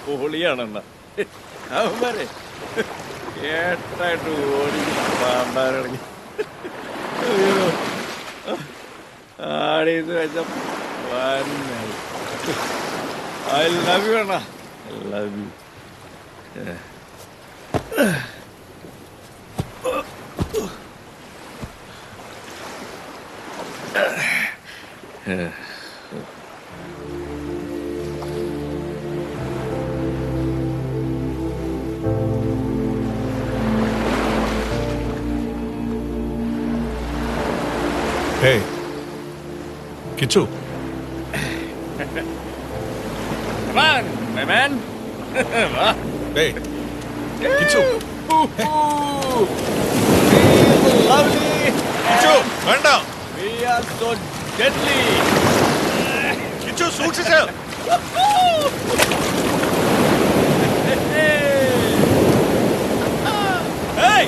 പൊളിയാണെണ്ണ. അവന്മാരെ കേട്ടായിട്ട് ഓടിക്കുന്ന പാമ്പാരടങ്ങി ആടിയത് വെച്ച ഐ ലവ് യു അണ്ണ. I love you. Hey, Kichu. Come on, my man. Hey, Kichu. Lovely. Kichu, വേണ്ട. We are so deadly. Kichu, സൂക്ഷിച്ച്. Hey.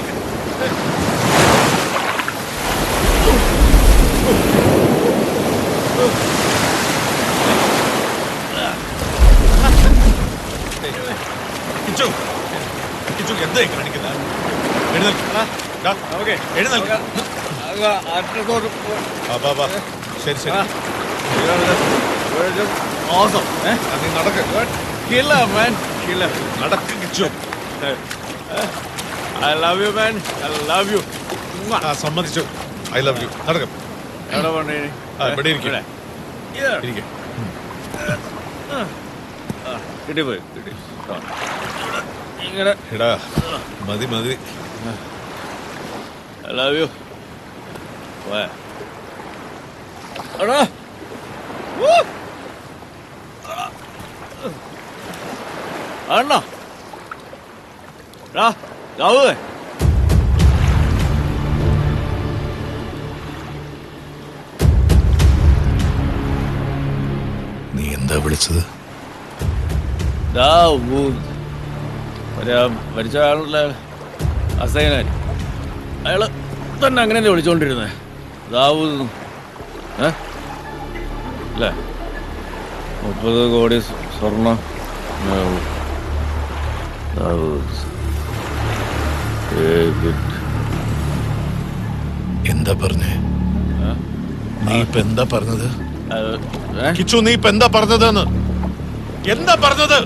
Kichu Kichu എന്തായി കാണിക്കുന്നത്? എഴുന്നേൽക്ക്. ശരി ശരി Awesome. നീ നടക്ക്. Killer, man. Killer. നടക്ക് Kichu. I love you, man. I love you. സമ്മതിച്ചു. I love you. നടക്കും. എവിടെ പോണ്ടേ? ഇവിടെ ഇരിക്കും. കിട്ടി പോയി കിട്ടി. ഇങ്ങനെ എടാ മതി മതി. I love you. പോയ എടാ അണ്ണ രാവേ നീ എന്താ വിളിച്ചത്? മരിച്ച ആളുള്ള അസൈനാൻ അയാള് തന്നെ അങ്ങനെയല്ലേ വിളിച്ചോണ്ടിരുന്നേ? ദാവൂദ് അല്ലേ? 30 കോടി സ്വർണം. എന്താ പറഞ്ഞേ? നീ ഇപ്പൊ എന്താ പറഞ്ഞത്? കിച്ചു നീ ഇപ്പൊ എന്താ പറഞ്ഞതെന്ന്? എന്താ പറഞ്ഞത്?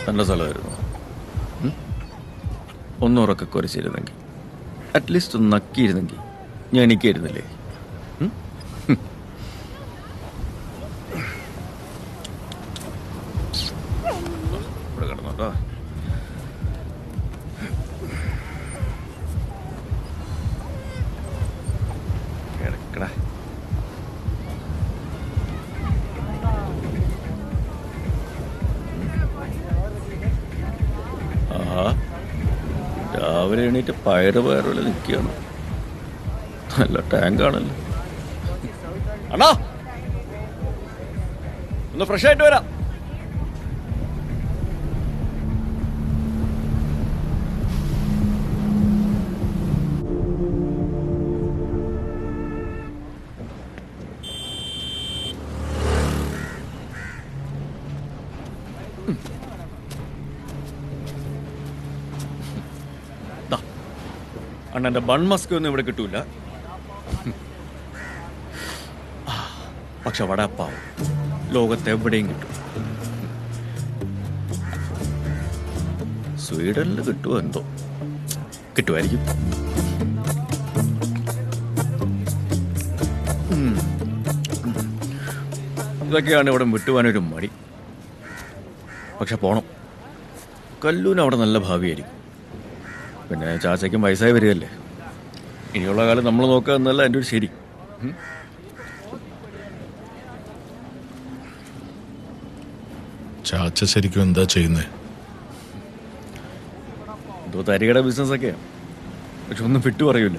നല്ല സ്ഥലമായിരുന്നു. ഒന്നുറക്കെ കുരച്ചിരുന്നെങ്കിൽ, അറ്റ്ലീസ്റ്റ് ഒന്ന് നക്കിയിരുന്നെങ്കിൽ ഞാൻ എണീക്കായിരുന്നില്ലേ? ഇവിടെ കിടന്നോട്ടോ. കിടക്കട. രാവിലെ എണീറ്റ് പയറുപോലെ നിൽക്കുകയാണ്. നല്ല ടാങ്കാണല്ലോ. അണ്ണാ ഒന്ന് ഫ്രഷ് ആയിട്ട് വരാം. അണ്ണൻ്റെ ബൺ മസ്ക് ഒന്നും ഇവിടെ കിട്ടൂല. പക്ഷെ വടാപ്പാവ് ലോകത്ത് എവിടെയും കിട്ടും. സ്വീഡനിൽ കിട്ടുമോ എന്തോ, കിട്ടുമായിരിക്കും. ഇതൊക്കെയാണ് ഇവിടെ വിട്ടുപോകാനൊരു മടി. പക്ഷെ പോണം. കല്ലൂന് അവിടെ നല്ല ഭാവിയായിരിക്കും. പിന്നെ ചാച്ചയ്ക്കും വയസ്സായി വരികയല്ലേ. ഇനിയുള്ള കാലം നമ്മൾ നോക്കുക എന്നല്ല എൻ്റെ ഒരു ശരി. ചാച്ച ശരിക്കും എന്താ ചെയ്യുന്നേ? എന്തോ തരികട ബിസിനസ്സൊക്കെയാണ്. പക്ഷെ ഒന്നും വിട്ടു പറയൂല.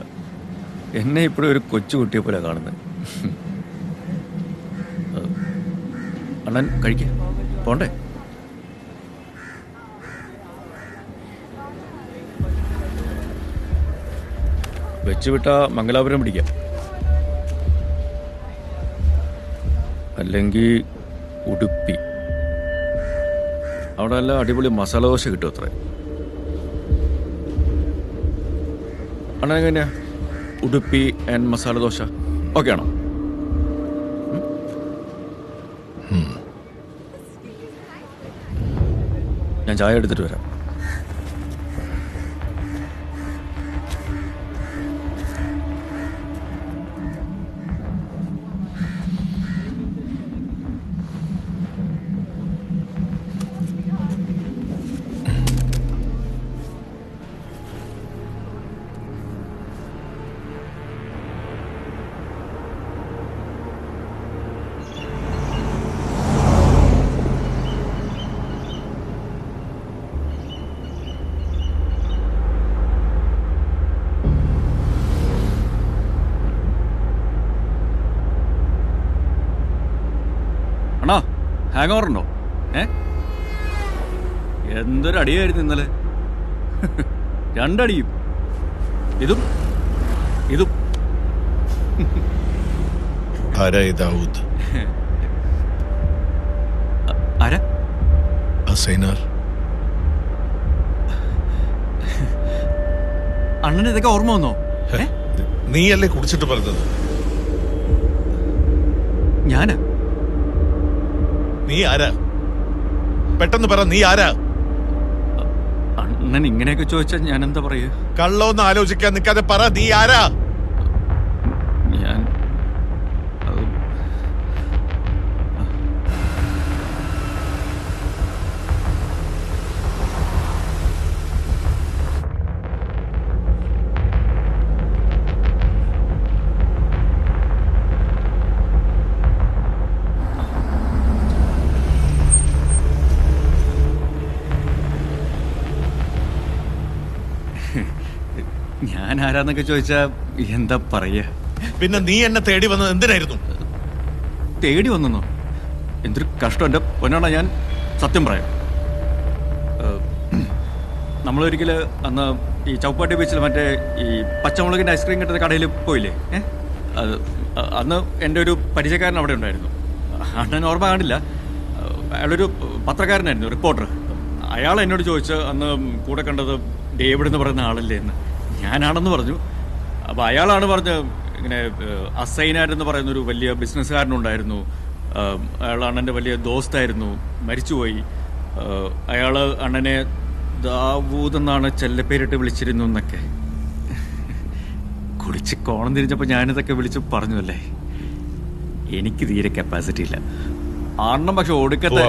എന്നെ ഇപ്പോഴും ഒരു കൊച്ചു കുട്ടിയെ പോലെ കാണുന്നത്. അണ്ണൻ കഴിക്ക, പോണ്ടേ? വെച്ച് വിട്ട മംഗലാപുരം പിടിക്കാം, അല്ലെങ്കിൽ ഉടുപ്പി. അവിടെ നല്ല അടിപൊളി മസാല ദോശ കിട്ടും അത്ര. അണ്ണൻ എങ്ങനെയാ? ഉടുപ്പി ആൻഡ് മസാല ദോശ ഓക്കെ ആണോ? ഞാൻ ചായ എടുത്തിട്ട് വരാം. അണ്ണാ, ഹാങ് ഓവർ ഉണ്ടോ? എന്തൊരു അടിയായിരുന്നു ഇന്നലെ. 2 അടിയും. ഇതും ഇതും. ആരാ ദാവൂദ്? ആരാ? അസൈനാർ. അണ്ണന് ഇതൊക്കെ ഓർമ്മ വന്നോ? നീയല്ലേ കുടിച്ചിട്ട് പറഞ്ഞത്? ഞാനാ? നീ ആരാ? പെട്ടെന്ന് പറ, നീ ആരാ? അണ്ണൻ ഇങ്ങനെയൊക്കെ ചോദിച്ചാൽ ഞാൻ എന്താ പറയുക? കള്ളൊന്ന് ആലോചിക്കാൻ നിൽക്കാതെ പറ, നീ ആരാ? ഞാൻ ഞാൻ ആരാന്നൊക്കെ ചോദിച്ചാ എന്താ പറയാ? പിന്നെ നീ എന്നെ തേടി വന്നത് എന്തിനായിരുന്നു? തേടി വന്നോ? എന്തൊരു കഷ്ടം എൻ്റെ പൊന്നാണ്. ഞാൻ സത്യം പറയാം. നമ്മളൊരിക്കല് അന്ന് ഈ ചൗപ്പാട്ടി ബീച്ചിൽ മറ്റേ ഈ പച്ചമുളകിൻ്റെ ഐസ്ക്രീം കിട്ടുന്ന കടയിൽ പോയില്ലേ? അത് അന്ന് എൻ്റെ ഒരു പരിചയക്കാരൻ അവിടെ ഉണ്ടായിരുന്നു. അണ്ണൻ ഓർമ്മ കാണില്ല. അയാളൊരു പത്രക്കാരനായിരുന്നു, റിപ്പോർട്ടർ. അയാൾ എന്നോട് ചോദിച്ച് അന്ന് കൂടെ കണ്ടത് ഡേവിഡ് എന്ന് പറയുന്ന ആളല്ലേ എന്ന്. ഞാനാണെന്ന് പറഞ്ഞു. അപ്പോൾ അയാളാണ് പറഞ്ഞത് ഇങ്ങനെ അസൈനാരെന്ന് പറയുന്നൊരു വലിയ ബിസിനസ്സുകാരനുണ്ടായിരുന്നു. അയാൾ അണ്ണൻ്റെ വലിയ ദോസ്തായിരുന്നു, മരിച്ചുപോയി. അയാൾ അണ്ണനെ ദാവൂദ് എന്നാണ് ചെല്ലപ്പേരിട്ട് വിളിച്ചിരുന്നു എന്നൊക്കെ. കുടിച്ച് കോണം തിരിഞ്ഞപ്പോൾ ഞാനിതൊക്കെ വിളിച്ച് പറഞ്ഞു. അല്ലേ, എനിക്ക് തീരെ കപ്പാസിറ്റി ഇല്ല. അണ്ണൻ പക്ഷെ ഒടുക്കത്തെ